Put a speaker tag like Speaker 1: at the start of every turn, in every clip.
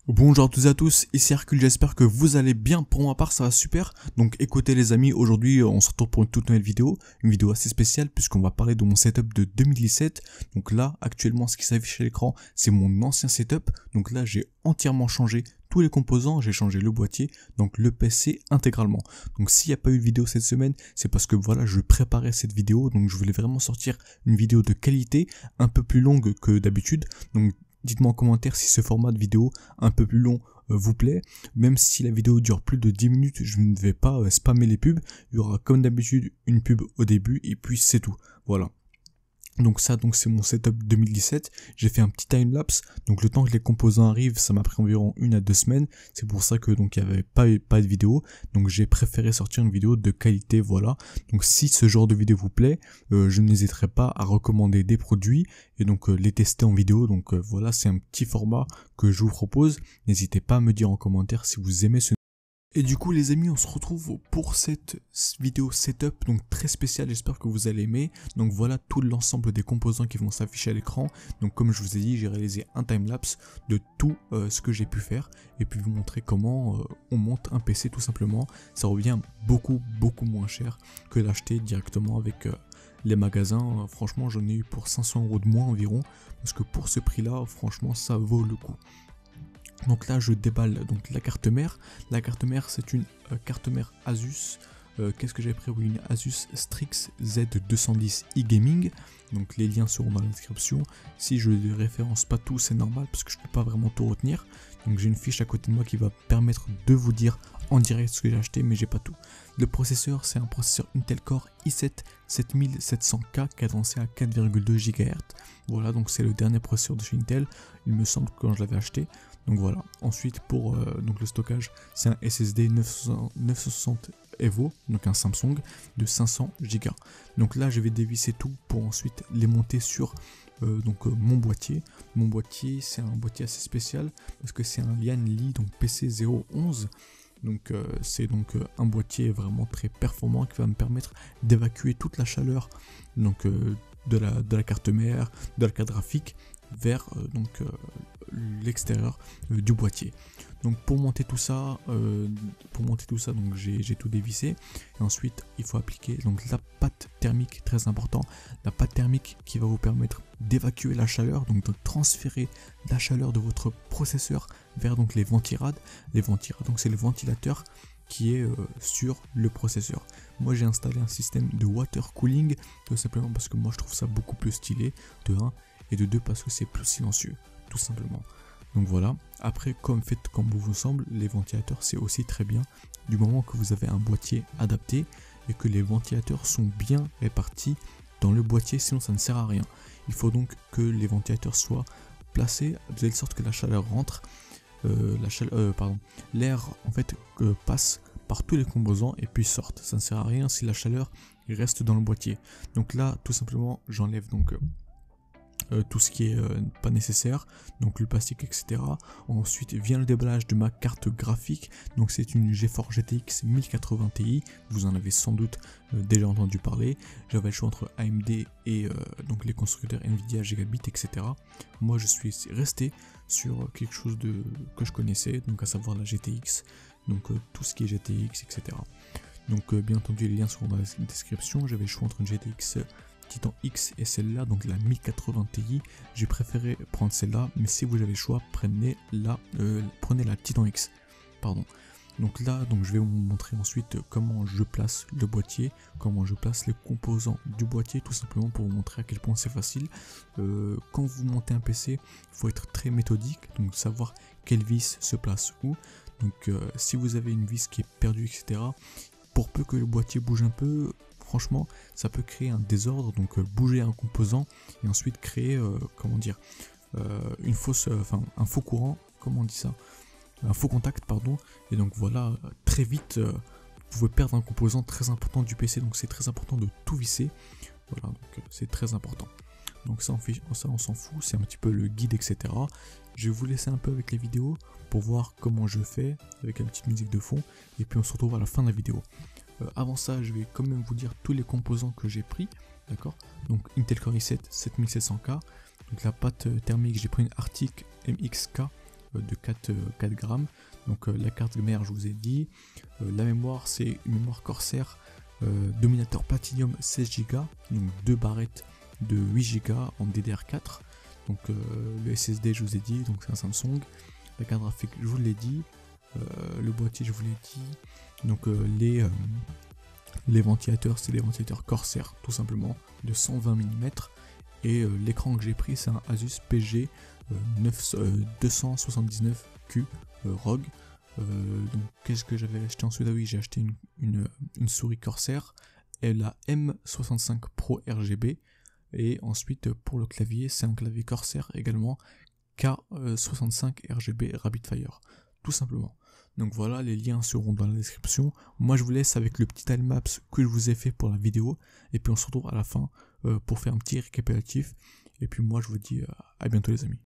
Speaker 1: Bonjour à toutes et à tous, ici Hercule, j'espère que vous allez bien. Pour ma part ça va super. Donc écoutez les amis, aujourd'hui on se retrouve pour une toute nouvelle vidéo. Une vidéo assez spéciale puisqu'on va parler de mon setup de 2017. Donc là actuellement ce qui s'affiche à l'écran c'est mon ancien setup. Donc là j'ai entièrement changé tous les composants, j'ai changé le boîtier, donc le PC intégralement. Donc s'il n'y a pas eu de vidéo cette semaine, c'est parce que voilà, je préparais cette vidéo, donc je voulais vraiment sortir une vidéo de qualité, un peu plus longue que d'habitude. Donc dites-moi en commentaire si ce format de vidéo un peu plus long vous plaît. Même si la vidéo dure plus de 10 minutes, je ne vais pas spammer les pubs. Il y aura comme d'habitude une pub au début et puis c'est tout. Voilà. Donc ça, c'est mon setup 2017. J'ai fait un petit time-lapse. Donc le temps que les composants arrivent, ça m'a pris environ 1 à 2 semaines. C'est pour ça que donc il n'y avait pas de vidéo. Donc j'ai préféré sortir une vidéo de qualité, voilà. Donc si ce genre de vidéo vous plaît, je n'hésiterai pas à recommander des produits et donc les tester en vidéo. Donc voilà, c'est un petit format que je vous propose. N'hésitez pas à me dire en commentaire si vous aimez ce. Et du coup les amis, on se retrouve pour cette vidéo setup, donc très spéciale, j'espère que vous allez aimer. Donc voilà tout l'ensemble des composants qui vont s'afficher à l'écran. Donc comme je vous ai dit, j'ai réalisé un timelapse de tout ce que j'ai pu faire. Et puis vous montrer comment on monte un PC tout simplement. Ça revient beaucoup moins cher que d'acheter directement avec les magasins. Franchement j'en ai eu pour 500 € de moins environ. Parce que pour ce prix là, franchement ça vaut le coup. Donc là je déballe donc la carte mère. La carte mère c'est une carte mère Asus. Qu'est-ce que j'avais pris? Oui, une Asus Strix Z210 e-gaming. Donc les liens seront dans la description. Si je ne référence pas tout, c'est normal parce que je ne peux pas vraiment tout retenir. Donc j'ai une fiche à côté de moi qui va permettre de vous dire en direct ce que j'ai acheté, mais j'ai pas tout. Le processeur, c'est un processeur Intel Core i7 7700K cadencé à 4,2 GHz. Voilà, donc c'est le dernier processeur de chez Intel, il me semble, quand je l'avais acheté. Donc voilà. Ensuite pour donc le stockage, c'est un SSD 960 Evo, donc un Samsung de 500 Go. Donc là je vais dévisser tout pour ensuite les monter sur mon boîtier. Mon boîtier c'est un boîtier assez spécial parce que c'est un Lian Li, donc PC011. Donc c'est donc un boîtier vraiment très performant qui va me permettre d'évacuer toute la chaleur donc de la carte mère, de la carte graphique vers l'extérieur du boîtier. Donc pour monter tout ça, donc j'ai tout dévissé. Et ensuite il faut appliquer donc la pâte thermique, très important, la pâte thermique qui va vous permettre d'évacuer la chaleur, donc de transférer la chaleur de votre processeur vers donc les ventirades. Les ventirades, donc c'est le ventilateur qui est sur le processeur. Moi j'ai installé un système de water cooling tout simplement parce que moi je trouve ça beaucoup plus stylé, de 1, et de 2 parce que c'est plus silencieux, tout simplement. Donc voilà, après faites comme vous semble, les ventilateurs c'est aussi très bien du moment que vous avez un boîtier adapté et que les ventilateurs sont bien répartis dans le boîtier, sinon ça ne sert à rien. Il faut donc que les ventilateurs soient placés de telle sorte que la chaleur rentre, l'air en fait passe par tous les composants et puis sorte. Ça ne sert à rien si la chaleur reste dans le boîtier. Donc là tout simplement j'enlève donc tout ce qui est pas nécessaire, donc le plastique, etc. Ensuite vient le déballage de ma carte graphique. Donc c'est une GeForce GTX 1080 Ti, vous en avez sans doute déjà entendu parler. J'avais le choix entre AMD et donc les constructeurs Nvidia, Gigabit, etc. Moi je suis resté sur quelque chose que je connaissais, donc à savoir la GTX, donc tout ce qui est GTX, etc. Donc bien entendu les liens seront dans la description. J'avais le choix entre une GTX Titan X et celle-là, donc la 1080 Ti. J'ai préféré prendre celle-là, mais si vous avez le choix, prenez la Titan X. Pardon. Donc là, je vais vous montrer ensuite comment je place le boîtier, comment je place les composants du boîtier, tout simplement pour vous montrer à quel point c'est facile. Quand vous montez un PC, il faut être très méthodique, donc savoir quelle vis se place où. Donc si vous avez une vis qui est perdue, etc., pour peu que le boîtier bouge un peu, franchement ça peut créer un désordre, donc bouger un composant et ensuite créer un faux courant, comment on dit ça, un faux contact, pardon. Et donc voilà, très vite vous pouvez perdre un composant très important du PC, donc c'est très important de tout visser. Voilà, donc c'est très important. Donc ça on s'en fout, c'est un petit peu le guide, etc. Je vais vous laisser un peu avec les vidéos pour voir comment je fais avec la petite musique de fond, et puis on se retrouve à la fin de la vidéo. Avant ça, je vais quand même vous dire tous les composants que j'ai pris, d'accord. Donc Intel Core i7 7700K, donc la pâte thermique, j'ai pris une Arctic MXK de 4 grammes. Donc la carte mère, je vous ai dit. La mémoire, c'est une mémoire Corsair Dominator Platinum 16 Go, donc 2 barrettes de 8 Go en DDR4. Donc le SSD, je vous ai dit, donc c'est un Samsung. La carte graphique, je vous l'ai dit. Le boîtier, je vous l'ai dit. Donc les ventilateurs, c'est des ventilateurs Corsair, tout simplement, de 120 mm. Et l'écran que j'ai pris, c'est un Asus PG 279Q ROG. Donc qu'est-ce que j'avais acheté ensuite? Ah oui, j'ai acheté une souris Corsair, et la M65 Pro RGB. Et ensuite pour le clavier, c'est un clavier Corsair également K65 RGB Rabbitfire, tout simplement. Donc voilà, les liens seront dans la description. Moi je vous laisse avec le petit timelapse que je vous ai fait pour la vidéo, et puis on se retrouve à la fin pour faire un petit récapitulatif. Et puis moi je vous dis à bientôt les amis.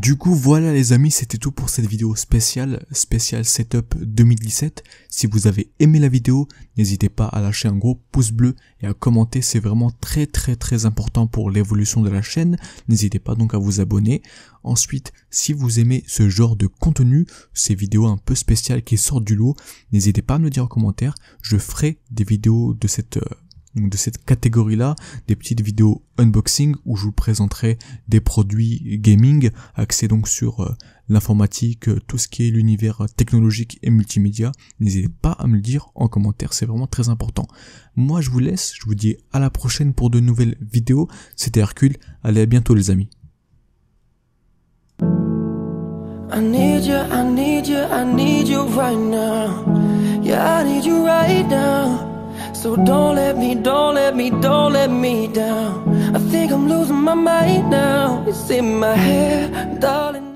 Speaker 1: Du coup voilà les amis, c'était tout pour cette vidéo spéciale setup 2017. Si vous avez aimé la vidéo, n'hésitez pas à lâcher un gros pouce bleu et à commenter, c'est vraiment très important pour l'évolution de la chaîne. N'hésitez pas donc à vous abonner. Ensuite, si vous aimez ce genre de contenu, ces vidéos un peu spéciales qui sortent du lot, n'hésitez pas à me le dire en commentaire. Je ferai des vidéos de cette catégorie-là, des petites vidéos unboxing où je vous présenterai des produits gaming axés donc sur l'informatique, tout ce qui est l'univers technologique et multimédia. N'hésitez pas à me le dire en commentaire, c'est vraiment très important. Moi je vous laisse, je vous dis à la prochaine pour de nouvelles vidéos. C'était Hercule, allez à bientôt les amis.
Speaker 2: I need you, I need you, I need you right now. Yeah, I need you right now. So don't let me down. I think I'm losing my mind now. It's in my head, darling.